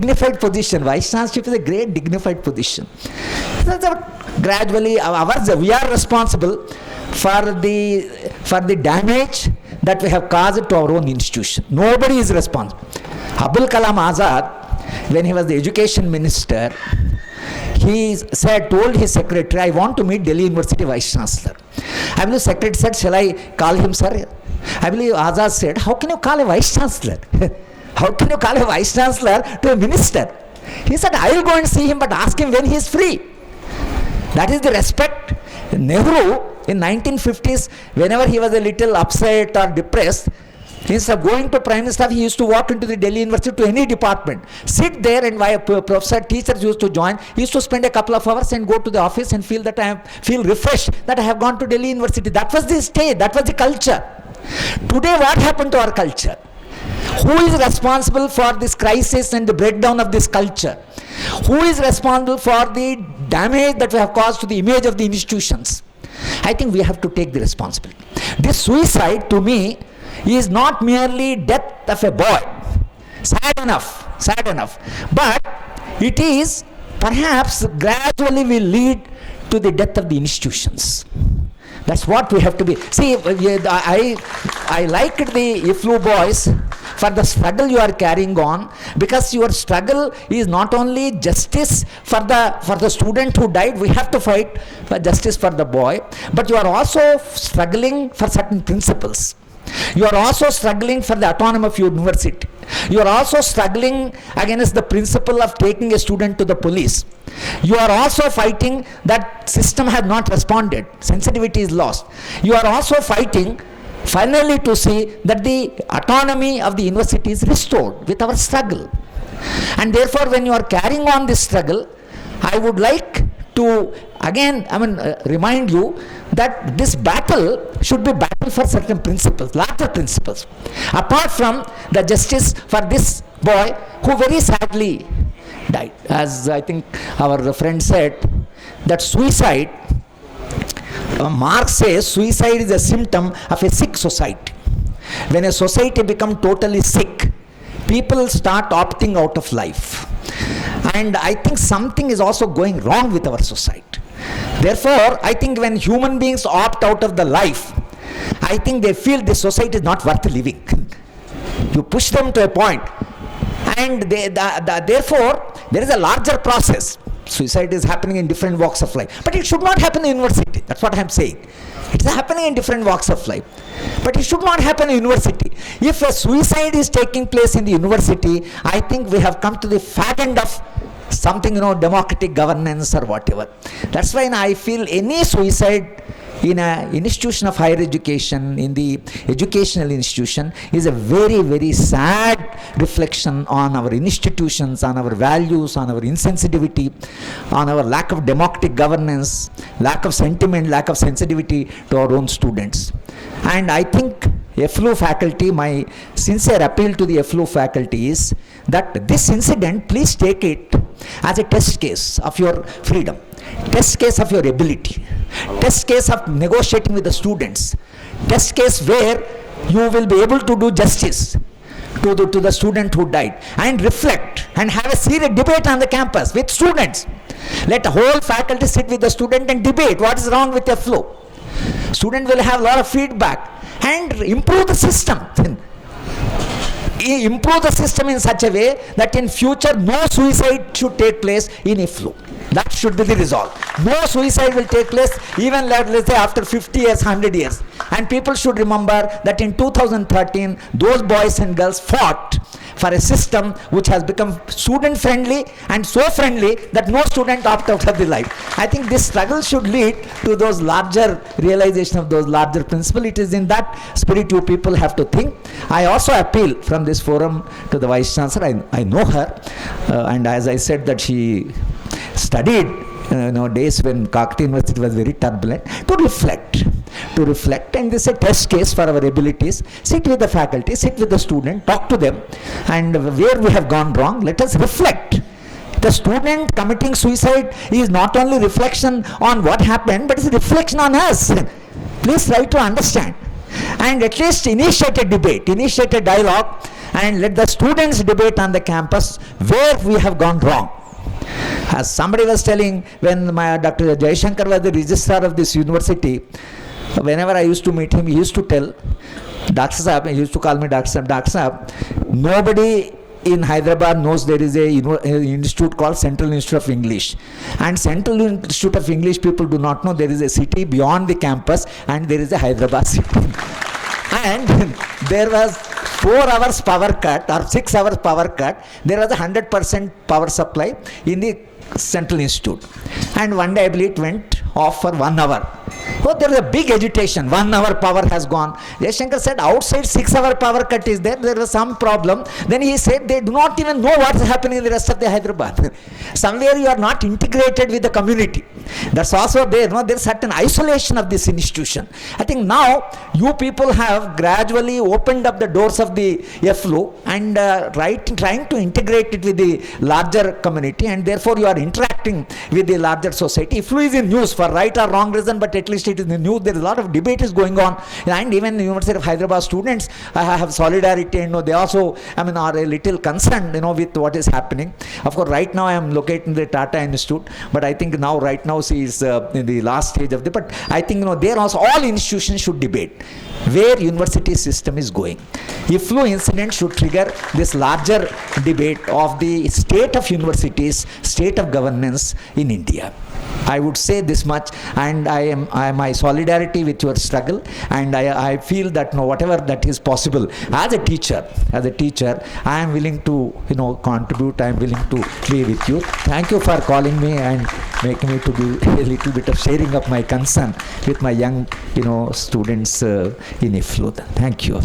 dignified position. Vice Chancellorship is a great dignified position. Gradually, we are responsible for the damage that we have caused to our own institution. Nobody is responsible. Abul Kalam Azad, when he was the education minister, he told his secretary, I want to meet Delhi University Vice Chancellor. I believe secretary said, shall I call him, sir? I believe Azad said, how can you call a Vice Chancellor? How can you call a Vice Chancellor to a minister? He said, I will go and see him, but ask him when he is free. That is the respect. Nehru, in 1950s, whenever he was a little upset or depressed, instead of going to Prime Minister, he used to walk into the Delhi University to any department, sit there, and while professor, teachers used to join, he used to spend a couple of hours and go to the office and feel that feel refreshed that I have gone to Delhi University. That was the state, that was the culture. Today, what happened to our culture? Who is responsible for this crisis and the breakdown of this culture? Who is responsible for the damage that we have caused to the image of the institutions? I think we have to take the responsibility. This suicide, to me, is not merely death of a boy. Sad enough. But it is perhaps gradually will lead to the death of the institutions. That's what we have to be. See, I liked the EFLU boys for the struggle you are carrying on, because your struggle is not only justice for the student who died. We have to fight for justice for the boy, but you are also struggling for certain principles. You are also struggling for the autonomy of your university. You are also struggling against the principle of taking a student to the police. You are also fighting that system has not responded. Sensitivity is lost. You are also fighting finally to see that the autonomy of the university is restored with our struggle. And therefore, when you are carrying on this struggle, I would like to again remind you that this battle should be battle for certain principles, larger principles, apart from the justice for this boy who very sadly died. As I think our friend said, that suicide, Marx says suicide is a symptom of a sick society. When a society becomes totally sick, people start opting out of life. And I think something is also going wrong with our society. Therefore, I think when human beings opt out of the life, I think they feel this society is not worth living. You push them to a point, and therefore, there is a larger process. Suicide is happening in different walks of life. But it should not happen in university. That's what I am saying. It's happening in different walks of life. But it should not happen in university. If a suicide is taking place in the university, I think we have come to the fag end of something, democratic governance or whatever. That's why I feel any suicide in an institution of higher education, in the educational institution, is a very, very sad reflection on our institutions, on our values, on our insensitivity, on our lack of democratic governance, lack of sentiment, lack of sensitivity to our own students. And I think EFLU faculty, my sincere appeal to the EFLU faculty is that this incident, please take it as a test case of your freedom, test case of your ability, test case of negotiating with the students, test case where you will be able to do justice to the student who died, and reflect and have a serious debate on the campus with students. Let the whole faculty sit with the student and debate what is wrong with EFLU. Student will have a lot of feedback and improve the system. Improve the system in such a way that in future no suicide should take place in EFLU. That should be the resolve. No suicide will take place even, let's say, after 50 years, 100 years. And people should remember that in 2013, those boys and girls fought for a system which has become student friendly and so friendly that no student opt out of the life. I think this struggle should lead to those larger realization of those larger principles. It is in that spirit you people have to think. I also appeal from this forum to the Vice Chancellor. I know her, and as I said that she studied days when Kakati University was very turbulent, to reflect, and this is a test case for our abilities. Sit with the faculty, sit with the student, talk to them, and where we have gone wrong, let us reflect. The student committing suicide is not only reflection on what happened, but it's a reflection on us. Please try to understand, and at least initiate a debate, initiate a dialogue, and let the students debate on the campus where we have gone wrong. As somebody was telling, when my Dr. Jaishankar was the registrar of this university, whenever I used to meet him, he used to tell, Dr. Saab, he used to call me Dr. Saab, nobody in Hyderabad knows there is a institute called Central Institute of English. And Central Institute of English people do not know there is a city beyond the campus and there is a Hyderabad city. And there was 4 hours power cut or 6 hours power cut. There was 100% power supply in the Central Institute. And one day I believe it went off for 1 hour. Oh, there is a big agitation. 1 hour power has gone. Jaishankar said outside 6 hour power cut is there. There was some problem. Then he said they do not even know what is happening in the rest of the Hyderabad. Somewhere you are not integrated with the community. That's also there. No? There is certain isolation of this institution. I think now you people have gradually opened up the doors of the EFLU and trying to integrate it with the larger community, and therefore you are interacting with the larger society. EFLU is in news for right or wrong reason, but at least it is in the news. There is a lot of debate is going on, and even the University of Hyderabad students have solidarity, and they also are a little concerned with what is happening. Of course, right now I am located in the Tata Institute, but I think right now she is in the last stage of the, but I think there also all institutions should debate where university system is going. EFLU incident should trigger this larger debate of the state of universities, state of governance in India. I would say this much, and I am my solidarity with your struggle, and I feel that whatever that is possible as a teacher, I am willing to contribute. I am willing to be with you. Thank you for calling me and making me to do a little bit of sharing of my concern with my young students in EFLU. Thank you.